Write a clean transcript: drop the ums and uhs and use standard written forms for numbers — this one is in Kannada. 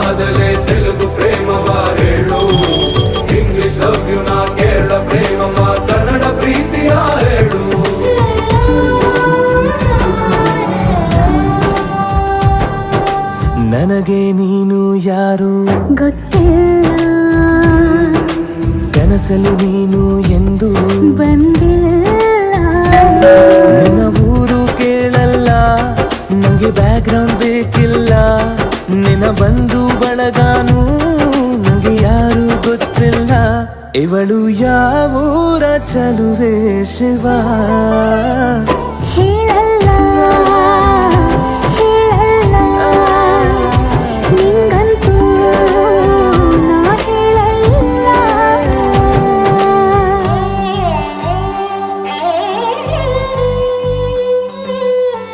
ಕಾದಲೆ ತೆಲುಗು ಪ್ರೇಮವ ಹೇಳು, ಇಂಗ್ಲಿಷ್ ಲವ್ ಯು ನಾ ಕೇರಳ ಪ್ರೇಮವ ಕನ್ನಡ ಪ್ರೀತಿಯ ಹೇಳು. ನನಗೆ ನೀನು ಯಾರು ಗೊತ್ತಿಲ್ಲ, ಕನಸಲು ನೀನು ಎಂದು ಬಂದಿಲ್ಲ. ನಿನ್ನ ಊರು ಕೇಳಲ್ಲ, ನಂಗೆ ಬ್ಯಾಕ್ ಗ್ರೌಂಡ್ ಬೇಕಿಲ್ಲ. ನಿನ್ನ ಬಂಧು ಬಳಗಾನು ನಂಗೆ ಯಾರು ಗೊತ್ತಿಲ್ಲ. ಇವಳು ಯಾವೂರ ಚಲುವೆ ಶಿವ ಹೇಳ